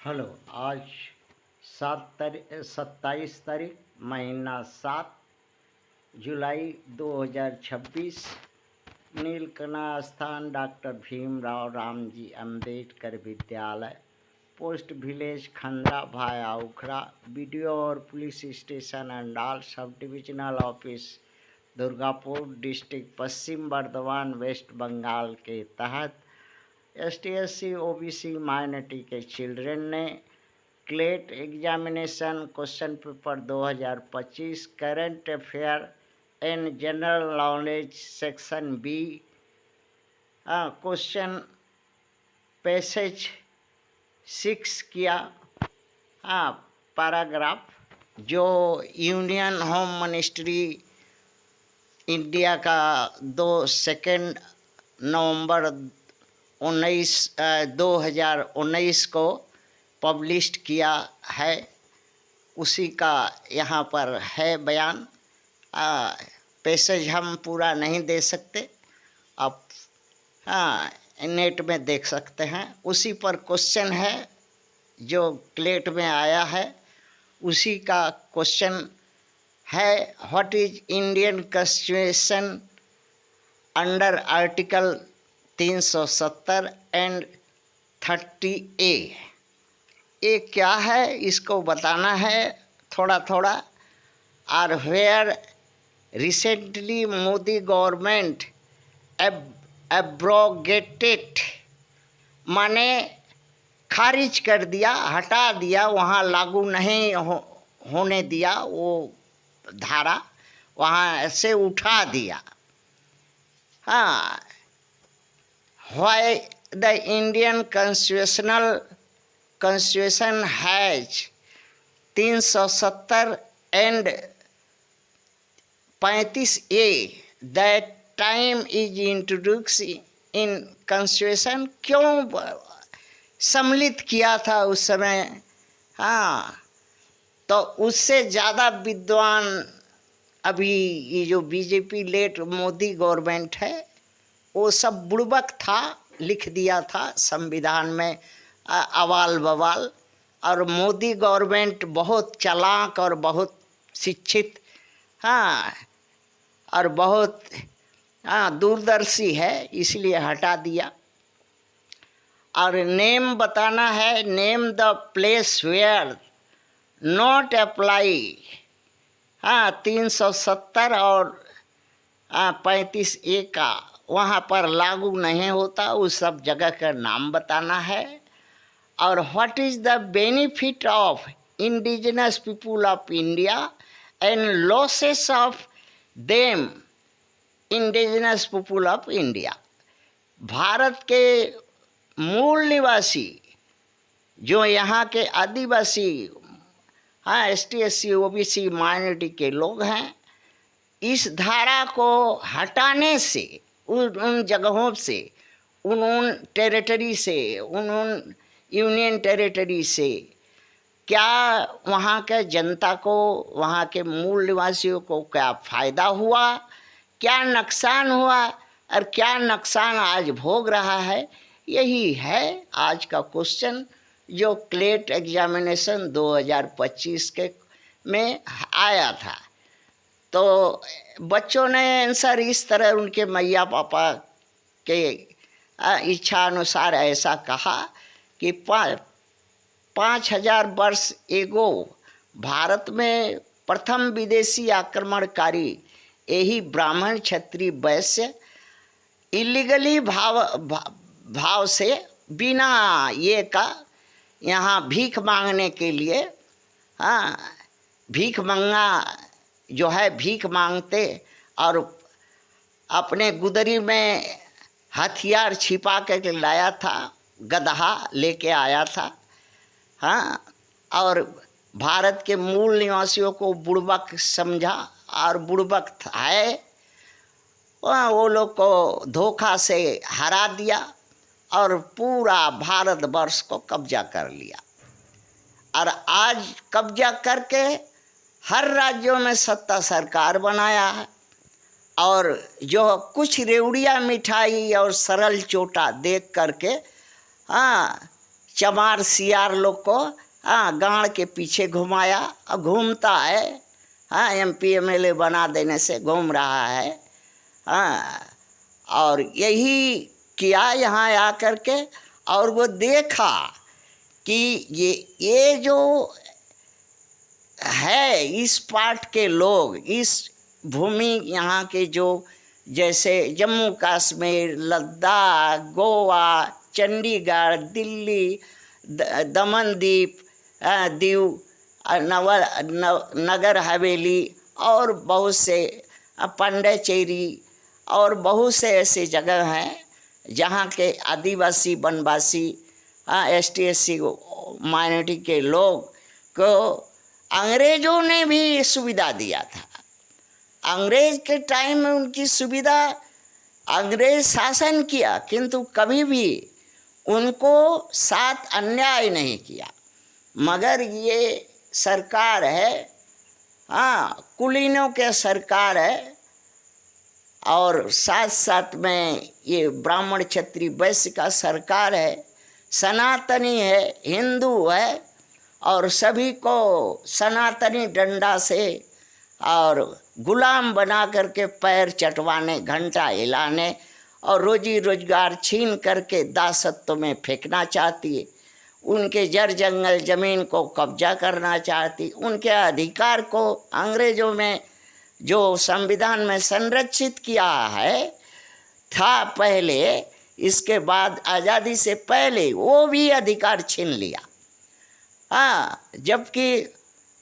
Hello. आज 27 तारीख महीना 7 जुलाई 2026 नीलकंठा स्थान डॉक्टर भीमराव रामजी अंबेडकर विद्यालय, पोस्ट विलेज खंद्रा भाया उखड़ा, बीडीओ और police station Andal, sub divisional office Durgapur, district Paschim Bardhaman, west Bengal के तहत ST/SC OBC माइनॉरिटी के चिल्ड्रेन ने CLAT examination question paper 2025 current affair and general knowledge section B question passage 6 किया। पैराग्राफ जो यूनियन होम मिनिस्ट्री इंडिया का 2 नवंबर 2019 को पब्लिश्ड किया है, उसी का यहाँ पर है बयान। पैसेज हम पूरा नहीं दे सकते, आप नेट में देख सकते हैं। उसी पर क्वेश्चन है जो क्लेट में आया है, उसी का क्वेश्चन है। What is Indian constitution under article 370 and 30A। ये क्या है, इसको बताना है थोड़ा थोड़ा। और where recently Modi government abrogated, माने खारिज कर दिया, हटा दिया, वहाँ लागू नहीं होने दिया, वो धारा वहाँ से उठा दिया। Why the Indian Constitution has 370 and 35A that time is introduced in Constitution, क्यों सम्मिलित किया था उस समय? तो उससे ज़्यादा विद्वान अभी ये जो बीजेपी लेड मोदी गवर्नमेंट है, वो सब बुड़बक था, लिख दिया था संविधान में अवाल बवाल। और मोदी गवर्नमेंट बहुत चालाक और बहुत शिक्षित और बहुत दूरदर्शी है, इसलिए हटा दिया। और नेम बताना है, name the place where not apply. 370 और 35A का वहाँ पर लागू नहीं होता, उस सब जगह का नाम बताना है। और what is the benefit of indigenous people of India and losses of them indigenous people of India. Bharat के मूल निवासी जो यहाँ के आदिवासी ST/SC OBC माइनॉरिटी के लोग हैं, इस धारा को हटाने से, उन जगहों से, उन टेरिटरी से, उन यूनियन टेरिटरी से क्या वहाँ के जनता को, वहाँ के मूल निवासियों को क्या फ़ायदा हुआ, क्या नुकसान हुआ और क्या नुकसान आज भोग रहा है, यही है आज का क्वेश्चन जो क्लेट एग्जामिनेशन 2025 के में आया था। तो बच्चों ने आंसर इस तरह उनके मैया पापा के इच्छा अनुसार ऐसा कहा कि 5000 वर्ष एगो भारत में प्रथम विदेशी आक्रमणकारी यही ब्राह्मण क्षत्रिय वैश्य इलीगली भाव से बिना ये का यहाँ भीख मांगने के लिए, भीख मंगा जो है, भीख मांगते और अपने गुदरी में हथियार छिपा के लाया था, गदहा लेके आया था। और भारत के मूल निवासियों को बुड़बक समझा और बुड़बक है, वो लोग को धोखा से हरा दिया और पूरा भारतवर्ष को कब्जा कर लिया। और आज कब्जा करके हर राज्यों में सत्ता सरकार बनाया है। और जो कुछ रेवड़िया मिठाई और सरल चोटा देख करके चमार सियार लोग को गांड के पीछे घुमाया, और घूमता है। MP MLA बना देने से घूम रहा है। और यही किया यहाँ आकर के, और वो देखा कि ये जो है इस पार्ट के लोग, इस भूमि यहाँ के जो जैसे जम्मू कश्मीर, लद्दाख, गोवा, चंडीगढ़, दिल्ली, दमन दीव, नगर हवेली और बहुत से पांडिचेरी और बहुत से ऐसे जगह हैं जहाँ के आदिवासी वनवासी ST SC माइनॉरिटी के लोग को अंग्रेज़ों ने भी सुविधा दिया था। अंग्रेज के टाइम में उनकी सुविधा, अंग्रेज शासन किया किंतु कभी भी उनको साथ अन्याय नहीं किया। मगर ये सरकार है, कुलीनों के सरकार है, और साथ साथ में ये ब्राह्मण क्षत्रिय वैश्य का सरकार है, सनातनी है, हिंदू है, और सभी को सनातनी डंडा से और गुलाम बना करके पैर चटवाने, घंटा हिलाने और रोजी रोजगार छीन करके दासत्व में फेंकना चाहती है। उनके जड़ जंगल ज़मीन को कब्जा करना चाहती, उनके अधिकार को अंग्रेज़ों में जो संविधान में संरक्षित किया है था पहले, इसके बाद आज़ादी से पहले वो भी अधिकार छीन लिया। जबकि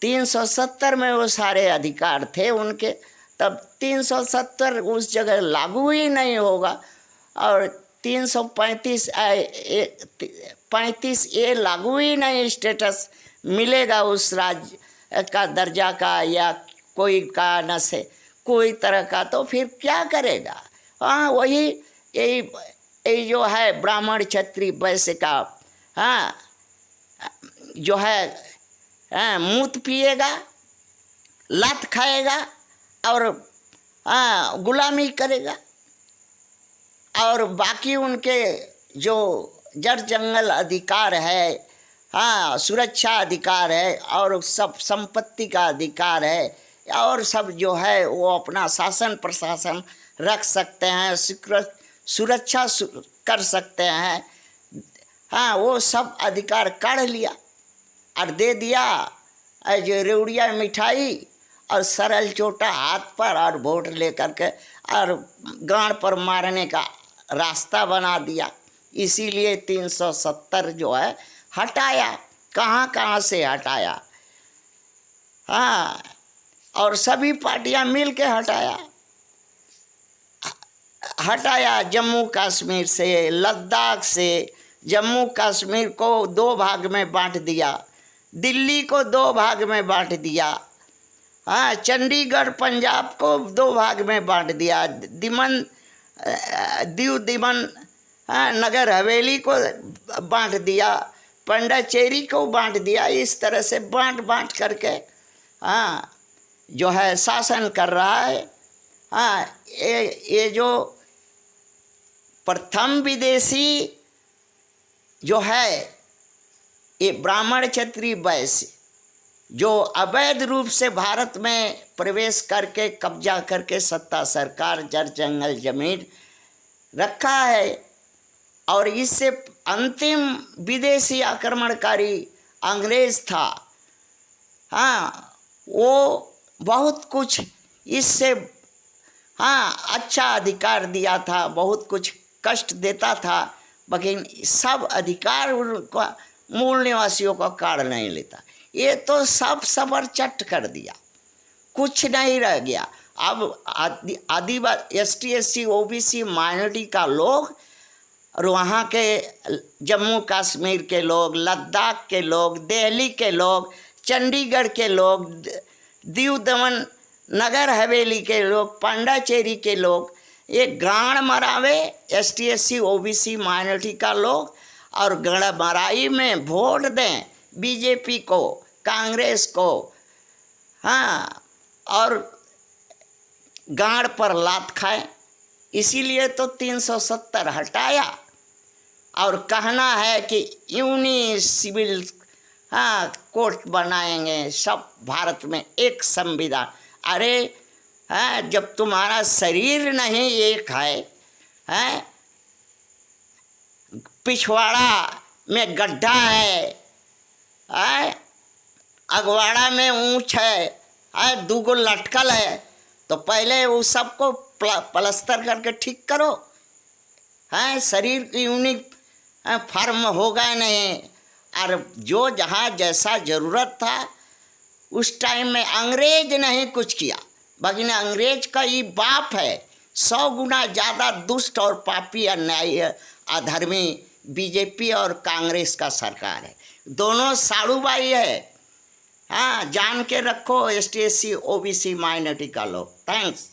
370 में वो सारे अधिकार थे उनके, तब 370 उस जगह लागू ही नहीं होगा, और 335A लागू ही नहीं, स्टेटस मिलेगा उस राज्य का दर्जा का या कोई का न से कोई तरह का, तो फिर क्या करेगा। वही यही जो है ब्राह्मण क्षत्रिय वैश्य का जो है मूत पिएगा, लात खाएगा और गुलामी करेगा, और बाकी उनके जो जड़ जंगल अधिकार है, सुरक्षा अधिकार है, और सब संपत्ति का अधिकार है, और सब जो है वो अपना शासन प्रशासन रख सकते हैं, सुरक्षा कर सकते हैं। वो सब अधिकार काढ़ लिया और दे दिया जो रेवड़िया मिठाई और सरल चोटा हाथ पर और वोट लेकर के और गांड पर मारने का रास्ता बना दिया। इसीलिए 370 जो है हटाया, कहाँ से हटाया, और सभी पार्टियां मिल के हटाया जम्मू कश्मीर से, लद्दाख से। जम्मू कश्मीर को 2 भाग में बांट दिया, दिल्ली को 2 भाग में बांट दिया, चंडीगढ़ पंजाब को 2 भाग में बांट दिया, दीव दमन नगर हवेली को बांट दिया, पांडिचेरी को बांट दिया। इस तरह से बांट करके जो है शासन कर रहा है। ये जो प्रथम विदेशी जो है ये ब्राह्मण क्षत्रिय वैश्य जो अवैध रूप से भारत में प्रवेश करके कब्जा करके सत्ता सरकार जड़ जंगल जमीन रखा है, और इससे अंतिम विदेशी आक्रमणकारी अंग्रेज था। वो बहुत कुछ इससे अच्छा अधिकार दिया था, बहुत कुछ कष्ट देता था, लेकिन सब अधिकार उनका मूल निवासियों का काढ़ नहीं लेता। ये तो सब सबर चट कर दिया, कुछ नहीं रह गया। अब आदिवासी ST SC OBC माइनॉरिटी का लोग और वहाँ के जम्मू कश्मीर के लोग, लद्दाख के लोग, दिल्ली के लोग, चंडीगढ़ के लोग, दीव दमन नगर हवेली के लोग, पांडिचेरी के लोग, ये गाड़ मरावे ST SC OBC माइनॉरिटी का लोग, और गड़मराई में वोट दें BJP को, कांग्रेस को, और गाड़ पर लात खाएं। इसीलिए तो 370 हटाया और कहना है कि यूनि सिविल कोर्ट बनाएंगे, सब भारत में एक संविधान। अरे जब तुम्हारा शरीर नहीं एक है, पिछवाड़ा में गड्ढा है, अगवाड़ा में ऊंच है, दूगो लटकल है, तो पहले वो सबको प्लास्टर करके ठीक करो। शरीर की यूनिक फॉर्म होगा नहीं। और जो जहाँ जैसा ज़रूरत था उस टाइम में अंग्रेज नहीं कुछ किया, लेकिन अंग्रेज का ये बाप है, 100 गुना ज़्यादा दुष्ट और पापी अन्यायी अधर्मी बीजेपी और कांग्रेस का सरकार है। दोनों साड़ूबाई है। जान के रखो, ST SC OBC माइनॉरिटी का लोग। थैंक्स।